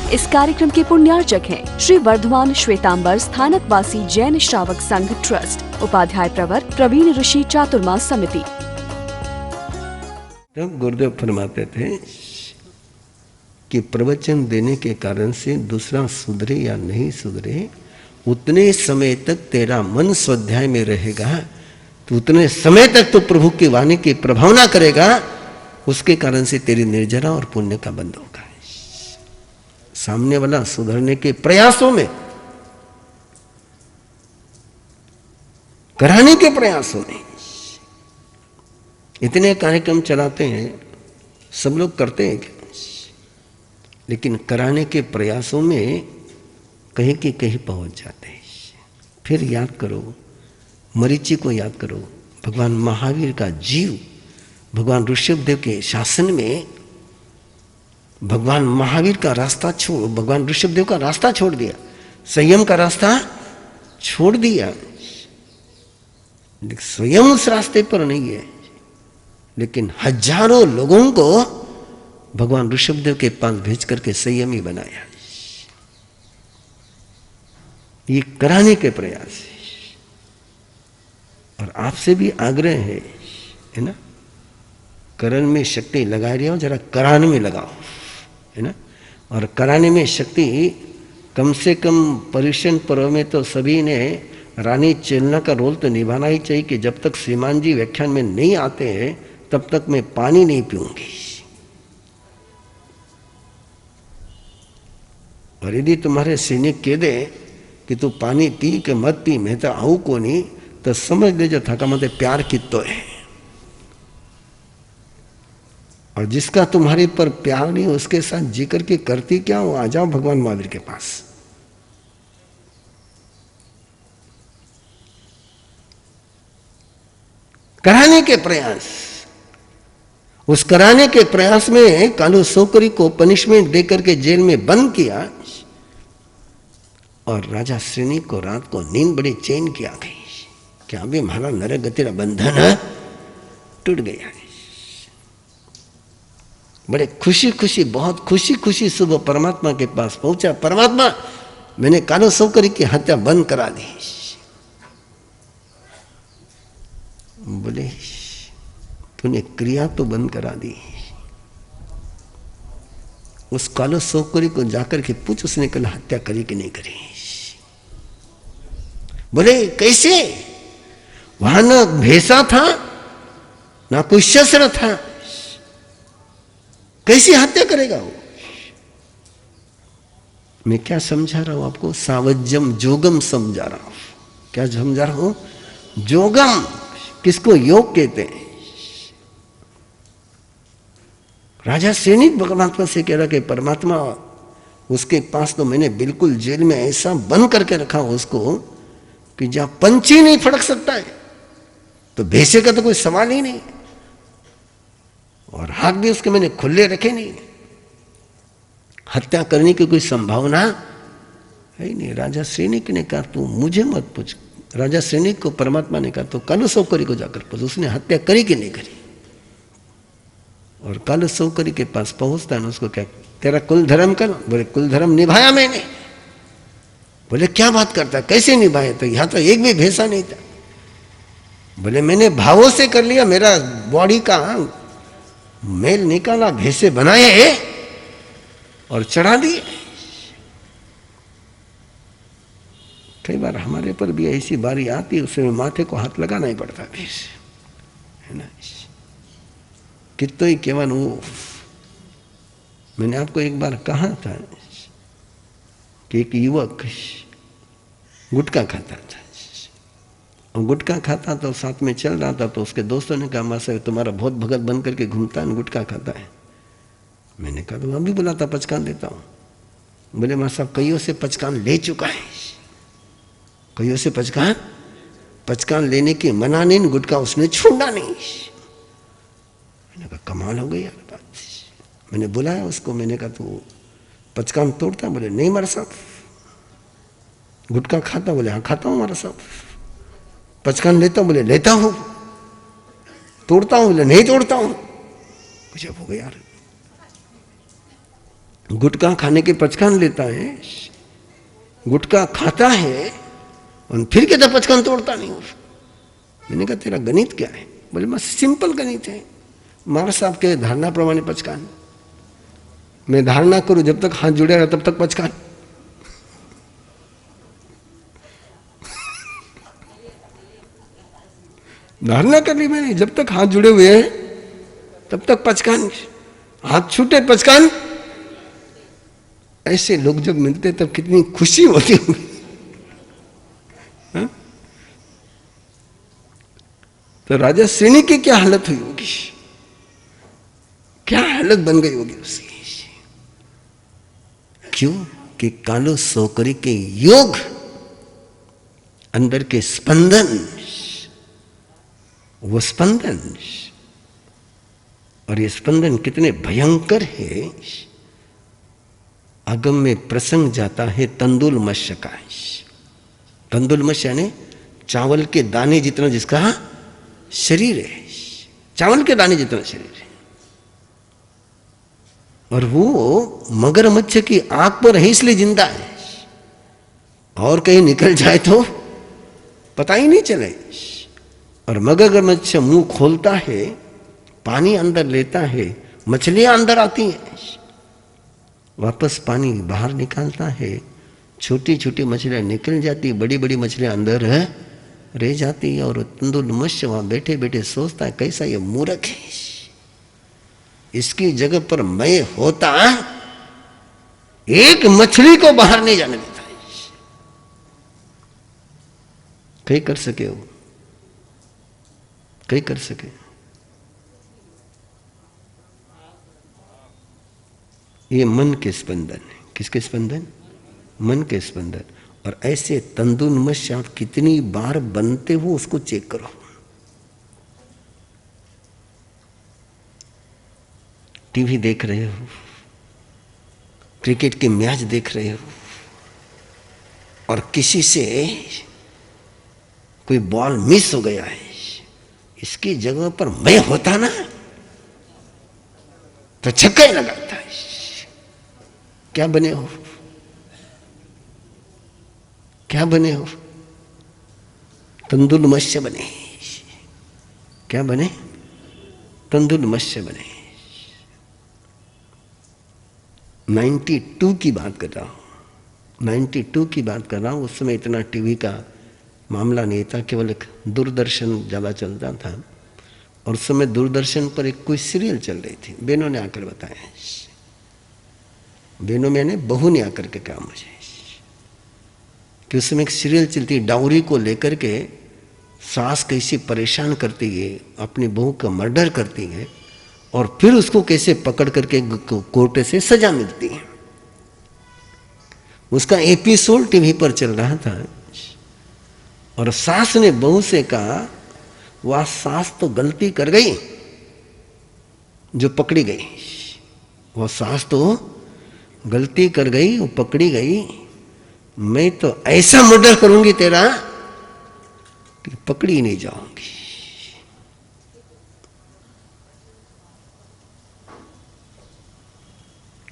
इस कार्यक्रम के पुण्यार्चक हैं श्री वर्धमान श्वेतांबर स्थानकवासी जैन श्रावक संघ ट्रस्ट, उपाध्याय प्रवर प्रवीण ऋषि चातुर्मास समिति। तब गुरुदेव फरमाते थे कि प्रवचन देने के कारण से दूसरा सुधरे या नहीं सुधरे, उतने समय तक तेरा मन स्वाध्याय में रहेगा, तो उतने समय तक तो प्रभु की वाणी की प्रभावना करेगा, उसके कारण से तेरी निर्जरा और पुण्य का बंध होगा। सामने वाला सुधरने के प्रयासों में, कराने के प्रयासों में, इतने कार्यक्रम चलाते हैं, सब लोग करते हैं क्या? लेकिन कराने के प्रयासों में कहीं की कहीं पहुंच जाते हैं। फिर याद करो, मरीचि को याद करो, भगवान महावीर का जीव भगवान ऋषभदेव के शासन में भगवान महावीर का रास्ता छोड़, भगवान ऋषभदेव का रास्ता छोड़ दिया, संयम का रास्ता छोड़ दिया। स्वयं उस रास्ते पर नहीं है, लेकिन हजारों लोगों को भगवान ऋषभदेव के पास भेज करके संयमी बनाया। ये कराने के प्रयास है। और आपसे भी आग्रह है ना, करण में शक्ति लगा रही हो, जरा कराने में लगाओ, है ना। और कराने में शक्ति कम से कम पर्युषण पर्व में तो सभी ने रानी चेलना का रोल तो निभाना ही चाहिए कि जब तक श्रीमान जी व्याख्यान में नहीं आते हैं तब तक मैं पानी नहीं पीऊंगी। और यदि तुम्हारे सैनिक कह दे कि तू पानी पी के मत पी, मैं तो आऊ को नहीं, तो समझ ले जो थका मत प्यार कितो है। और जिसका तुम्हारे पर प्यार नहीं, उसके साथ जी करके करती क्या हो? आ जाओ भगवान महावीर के पास। कराने के प्रयास, उस कराने के प्रयास में कालू सोकरी को पनिशमेंट देकर के जेल में बंद किया, और राजा श्रेणी को रात को नींद बड़ी चैन की आ गई। क्या भी हमारा नरक गतिर बंधन टूट गया। बड़े खुशी खुशी, बहुत खुशी खुशी सुबह परमात्मा के पास पहुंचा। परमात्मा, मैंने कालो सोकरी की हत्या बंद करा दी। बोले तूने क्रिया तो बंद करा दी, उस कालो सोकरी को जाकर के पूछ, उसने कल हत्या करी कि नहीं करी? बोले कैसे? वहां ना भेसा था ना कोई शस्त्र था, कैसी हत्या करेगा वो? मैं क्या समझा रहा हूं आपको? सावज्यम जोगम समझा रहा हूं। क्या समझा रहा हूं? जोगम, किसको योग कहते हैं। राजा सैनिक परमात्मा से कह रहा कि परमात्मा, उसके पास तो मैंने बिल्कुल जेल में ऐसा बंद करके रखा उसको कि जहां पंछी नहीं फड़क सकता है, तो भेसे का तो कोई सवाल ही नहीं, और हाथ भी उसके मैंने खुले रखे नहीं, हत्या करने की कोई संभावना है ही नहीं। राजा सैनिक ने कहा तू मुझे मत पूछ। राजा सैनिक को परमात्मा ने कहा तो कालू सोकरी को जाकर पूछ, उसने हत्या करी कि नहीं करी। और कालू सोकरी के पास पहुंचता है, उसको क्या, तेरा कुल धर्म कर? बोले कुल धर्म निभाया मैंने। बोले क्या बात करता, कैसे निभाया? तो यहां तो एक भी भेसा नहीं था। बोले मैंने भावों से कर लिया, मेरा बॉडी का मेल निकाला, भेसे बनाए और चढ़ा दिए। कई बार हमारे पर भी ऐसी बारी आती है, उसमें माथे को हाथ लगाना ही पड़ता है ना। कितो ही केवल वो, मैंने आपको एक बार कहा था कि एक युवक गुटखा खाता था, और गुटखा खाता तो साथ में चल रहा था, तो उसके दोस्तों ने कहा मां साहब तुम्हारा बहुत भगत बन करके घूमता है, गुटखा खाता है। मैंने कहा तो अभी बुलाता, पचकान देता हूँ। बोले मां साहब कईयों से पचकान ले चुका है, कईयों से पचकान लेने की मना नहीं, गुटखा उसने छोड़ना नहीं। मैंने कहा कमाल हो गई यार बात। मैंने बुलाया उसको, मैंने कहा तू पचकान तोड़ता? बोले नहीं मारा साहब। गुटखा खाता? बोले हाँ खाता हूँ मारा साहब। पचकान लेता हूँ? बोले लेता हूँ। तोड़ता हूँ? बोले नहीं तोड़ता हूँ। मुझे हो गया यार, गुटखा खाने के पचकान लेता है, गुटखा खाता है और फिर कहता पचकान तोड़ता नहीं हूं। मैंने कहा तेरा गणित क्या है? बोले बस सिंपल गणित है। महाराज साहब के धारणा प्रमाणे पचकान, मैं धारणा करूं जब तक हाथ जुड़े रहा तब तक पचकान। धारणा कर ली मैंने, जब तक हाथ जुड़े हुए हैं तब तक पचकान, हाथ छूटे पचकान। ऐसे लोग जब मिलते तब कितनी खुशी होती होगी। तो राजा श्रेणी की क्या हालत हुई होगी, क्या हालत बन गई होगी उसकी। क्यों कि कालो सोकरी के योग, अंदर के स्पंदन, वो स्पंदन, और ये स्पंदन कितने भयंकर है। आगम में प्रसंग जाता है तंदुल मत्स्य का। तंदुल मत्स्य यानी चावल के दाने जितना जिसका शरीर है, चावल के दाने जितना शरीर है, और वो मगरमच्छ की आंख पर है इसलिए जिंदा है, और कहीं निकल जाए तो पता ही नहीं चले। और मगरमच्छ मुंह खोलता है, पानी अंदर लेता है, मछलियां अंदर आती हैं, वापस पानी बाहर निकालता है, छोटी छोटी मछलियां निकल जाती, बड़ी बड़ी मछलियां अंदर रह जाती है। और तंदुल मत्स्य वहां बैठे बैठे सोचता है कैसा ये मूर्ख है, इसकी जगह पर मैं होता एक मछली को बाहर नहीं जाने देता। कहीं कर सके हो, कहीं कर सके। ये मन के स्पंदन है। किसके स्पंदन? मन के स्पंदन। और ऐसे तंदुल मत्स्य आप कितनी बार बनते हो उसको चेक करो। टीवी देख रहे हो, क्रिकेट के मैच देख रहे हो, और किसी से कोई बॉल मिस हो गया है, इसकी जगह पर मैं होता ना तो छक्का ही लगाता है। क्या बने हो, क्या बने हो? तंदुल मत्स्य बने। क्या बने? तंदुल मत्स्य बने। 92 की बात कर रहा हूं, 92 की बात कर रहा हूं। उस समय इतना टीवी का मामला नहीं था, केवल एक दूरदर्शन ज़्यादा चलता था। और उस समय दूरदर्शन पर एक कोई सीरियल चल रही थी, बहनों ने आकर बताया, बहनों मैंने बहू ने आकर के कहा मुझे कि उस समय एक सीरियल चलती है, डाउरी को लेकर के सास कैसे परेशान करती है, अपनी बहू का मर्डर करती है, और फिर उसको कैसे पकड़ करके कोर्ट से सजा मिलती है। उसका एपिसोड टीवी पर चल रहा था। और सास ने बहू से कहा, वह सास तो गलती कर गई जो पकड़ी गई, वह सास तो गलती कर गई, वो पकड़ी गई। मैं तो ऐसा मर्डर करूंगी तेरा कि पकड़ी नहीं जाऊंगी।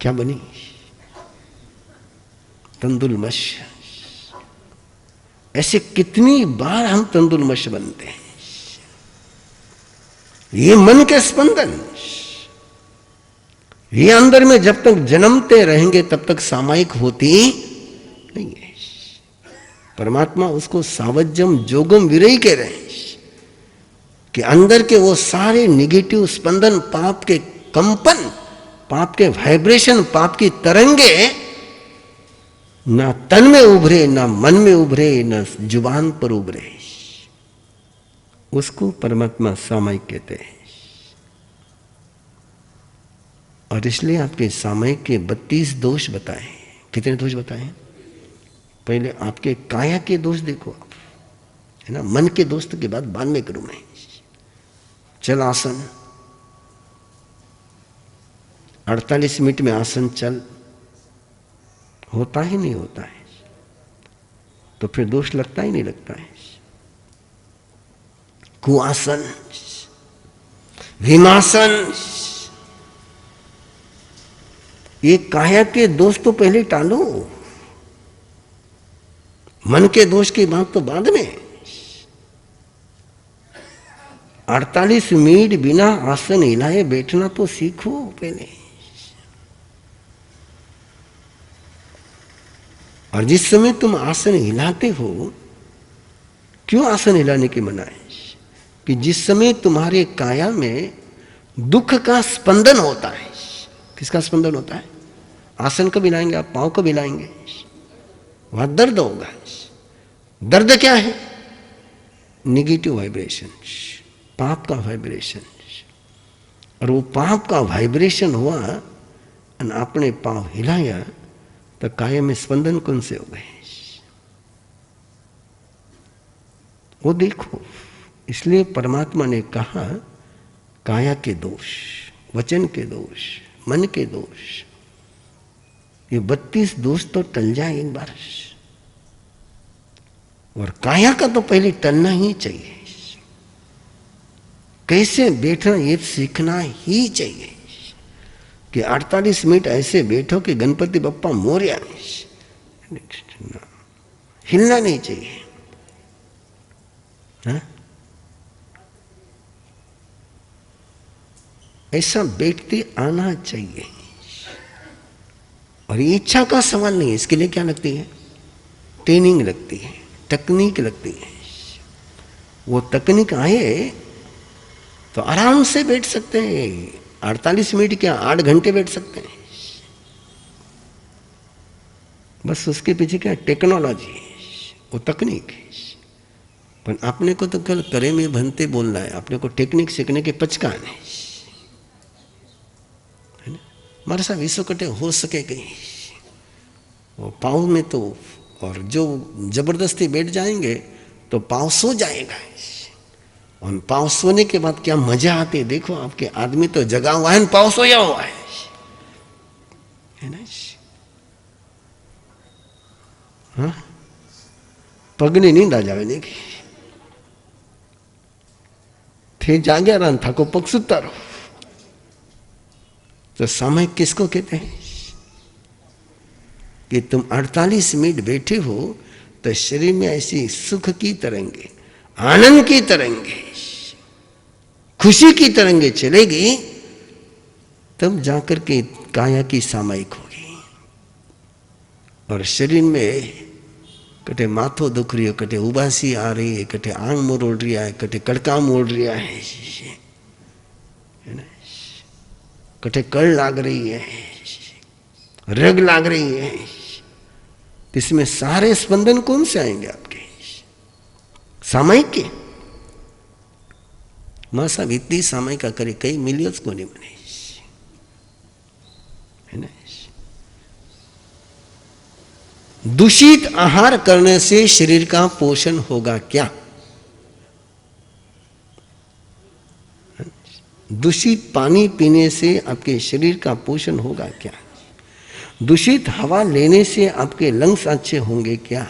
क्या बनी? तंदुल मत्स्य। ऐसे कितनी बार हम तंदुल मत्स्य बनते हैं। ये मन के स्पंदन, ये अंदर में जब तक जन्मते रहेंगे तब तक सामायिक होती नहीं है। परमात्मा उसको सावज्जम जोगम विरही कह रहे हैं कि अंदर के वो सारे निगेटिव स्पंदन, पाप के कंपन, पाप के वाइब्रेशन, पाप की तरंगे ना तन में उभरे, ना मन में उभरे, ना जुबान पर उभरे, उसको परमात्मा सामायिक कहते हैं। और इसलिए आपके सामायिक के 32 दोष बताए। कितने दोष बताए? पहले आपके काया के दोष देखो आप, है ना। मन के दोष के बाद में करूं मैं। चल आसन, 48 मिनट में आसन चल, होता ही नहीं होता है, तो फिर दोष लगता ही नहीं लगता है। कुआसन, भीमासन, ये काया के दोष तो पहले टालो, मन के दोष की बात तो बाद में। 48 मिनट बिना आसन हिलाए बैठना तो सीखो पहले। और जिस समय तुम आसन हिलाते हो, क्यों आसन हिलाने की मनाही? कि जिस समय तुम्हारे काया में दुख का स्पंदन होता है। किसका स्पंदन होता है? आसन कब हिलाएंगे आप? पांव कब हिलाएंगे? वहां दर्द होगा। दर्द क्या है? निगेटिव वाइब्रेशन, पाप का वाइब्रेशन। और वो पाप का वाइब्रेशन हुआ और आपने पांव हिलाया तो काया में स्पंदन कौन से हो गए? वो देखो। इसलिए परमात्मा ने कहा काया के दोष, वचन के दोष, मन के दोष, ये 32 दोष तो टल जाए एक बार। और काया का तो पहले टलना ही चाहिए। कैसे बैठना ये सीखना ही चाहिए कि 48 मिनट ऐसे बैठो कि गणपति बप्पा मोरया। हिलना नहीं चाहिए। हा? ऐसा बैठते आना चाहिए। और ये इच्छा का सवाल नहीं है। इसके लिए क्या लगती है? ट्रेनिंग लगती है, तकनीक लगती है। वो तकनीक आए तो आराम से बैठ सकते हैं। 48 मिनट क्या, 8 घंटे बैठ सकते हैं। बस उसके पीछे क्या? टेक्नोलॉजी, वो तकनीक है। पर आपने को तो कल करे में बनते बोलना है। आपने को टेक्निक सीखने के पचकान है ना? हमारे साथ विश्व कटे हो सके कहीं वो पाँव में तो। और जो जबरदस्ती बैठ जाएंगे तो पाँव सो जाएगा। और पाँव सोने के बाद क्या मजा आती है देखो। आपके आदमी तो जगा हुआ है, पाँव सोया हुआ है ना? हाँ, पगनी नींद आ जावे देखी थे जाग्या रहा था को पग सुता रहो। तो समय किसको कहते हैं? कि तुम 48 मिनट बैठे हो तो शरीर में ऐसी सुख की तरंगे, आनंद की तरंगे, खुशी की तरंगे चलेगी, तब जाकर के काया की सामायिक होगी। और शरीर में कटे माथो दुख रही है, कटे उबासी आ रही है, कटे आंग मरोड़ रही है, कटे कड़का मोड़ रही है ना? कटे कड़ लाग रही है, रग लाग रही है। इसमें सारे स्पंदन कौन से आएंगे आपके? सामायिक के। मां साहब इतनी सामायिक का करे कई मिलियंस को नहीं बने है ना? दूषित आहार करने से शरीर का पोषण होगा क्या? दूषित पानी पीने से आपके शरीर का पोषण होगा क्या? दूषित हवा लेने से आपके लंग्स अच्छे होंगे क्या?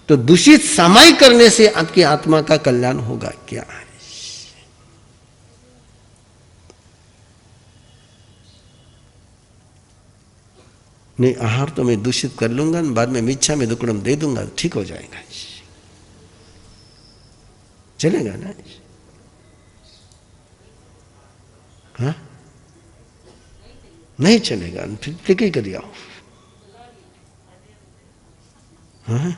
तो दूषित सामायिक करने से आपकी आत्मा का कल्याण होगा क्या? नहीं, आहार तो मैं दूषित कर लूंगा, बाद में मिच्छा में दुक्कड़म दे दूंगा, ठीक हो जाएगा। चलेगा ना? हाँ, नहीं चलेगा, फिर ठीक ही कर आओ। हाँ,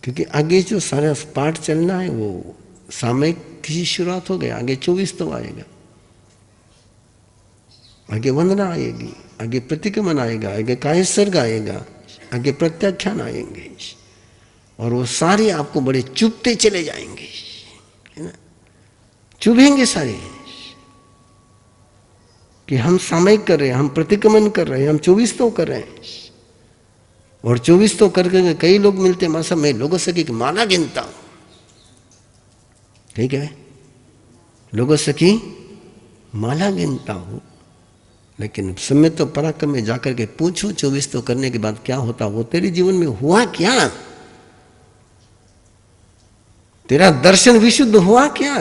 क्योंकि आगे जो सारा पाठ चलना है वो सामयिक की शुरुआत हो गई। आगे 24 तो आएगा, आगे वंदना आएगी, आगे प्रतिक्रमण आएगा, आगे कायसर्ग आएगा, आगे प्रत्याख्यान आएंगे। और वो सारे आपको बड़े चुभते चले जाएंगे, है ना? चुभेंगे सारे कि हम सामयिक कर रहे हैं, हम प्रतिक्रमण कर रहे हैं, हम 24 तो कर रहे हैं। और 24 तो करके कई लोग मिलते हैं, मासा मैं लोगों से कि माला गिनता हूं, ठीक है, लोगों से कि माला गिनता हूं, लेकिन समय तो पराक्रम में जाकर के पूछो 24 तो करने के बाद क्या होता? वो तेरे जीवन में हुआ क्या? तेरा दर्शन विशुद्ध हुआ क्या?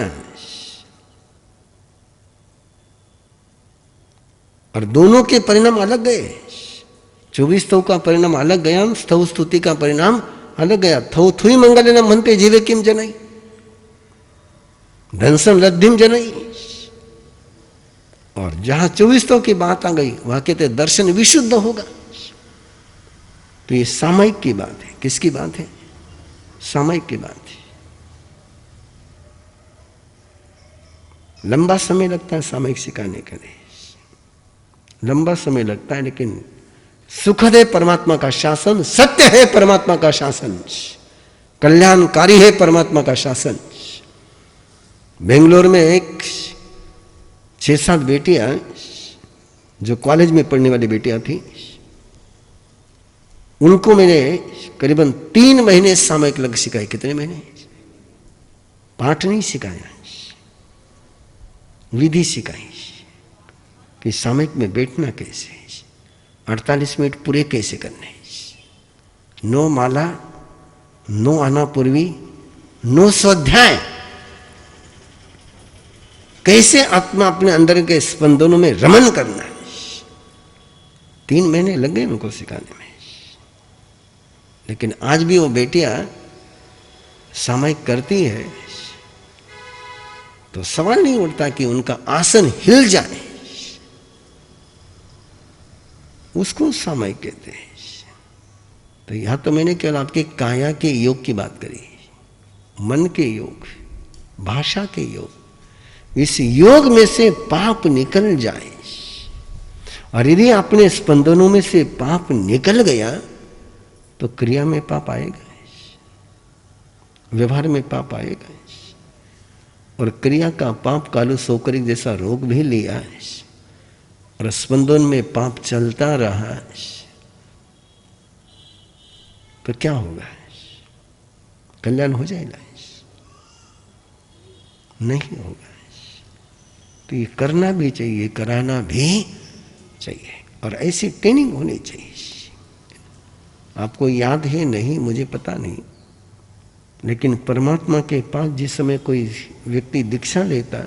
और दोनों के परिणाम अलग गए। 24 स्तव का परिणाम अलग गया, स्तव स्तुति का परिणाम अलग गया। थौ थुई मंगल न मनते जीवे किम जनई, धनसन लब्धिम जनई। और जहां 24 स्तव की बात आ गई वहां कहते दर्शन विशुद्ध होगा। तो ये सामयिक की बात है। किसकी बात है? सामयिक की बात है। लंबा समय लगता है सामयिक सिखाने के लिए, लंबा समय लगता है, लेकिन सुखद है परमात्मा का शासन, सत्य है परमात्मा का शासन, कल्याणकारी है परमात्मा का शासन। बेंगलोर में एक 6-7 बेटियां जो कॉलेज में पढ़ने वाली बेटियां थी, उनको मैंने करीबन 3 महीने सामयिक लग सिखाए। कितने महीने? पाठ नहीं सिखाया, विधि सिखाई कि सामयिक में बैठना कैसे, 48 मिनट पूरे कैसे करने, 9 माला, 9 आना पूर्वी, 9 स्वाध्याय, कैसे आत्मा अपने अंदर के स्पंदनों में रमन करना है। 3 महीने लग गए उनको सिखाने में। लेकिन आज भी वो बेटियां सामयिक करती है तो सवाल नहीं उठता कि उनका आसन हिल जाए, उसको सामयिक कहते हैं। तो यहां तो मैंने केवल आपके काया के योग की बात करी, मन के योग, भाषा के योग। इस योग में से पाप निकल जाए, और यदि अपने स्पंदनों में से पाप निकल गया तो क्रिया में पाप आएगा, व्यवहार में पाप आएगा। और क्रिया का पाप कालु सोकरिक जैसा रोग भी लिया, और स्पंदन में पाप चलता रहा तो क्या होगा? कल्याण हो जाएगा? नहीं होगा। तो ये करना भी चाहिए, कराना भी चाहिए, और ऐसी ट्रेनिंग होनी चाहिए। आपको याद है नहीं, मुझे पता नहीं, लेकिन परमात्मा के पास जिस समय कोई व्यक्ति दीक्षा लेता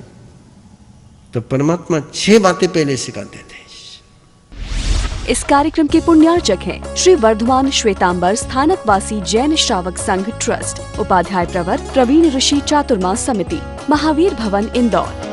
तो परमात्मा 6 बातें पहले सिखाते थे। इस कार्यक्रम के पुण्यार्चक हैं श्री वर्धमान श्वेतांबर स्थानकवासी जैन श्रावक संघ ट्रस्ट, उपाध्याय प्रवर प्रवीण ऋषि चातुर्मास समिति, महावीर भवन इंदौर।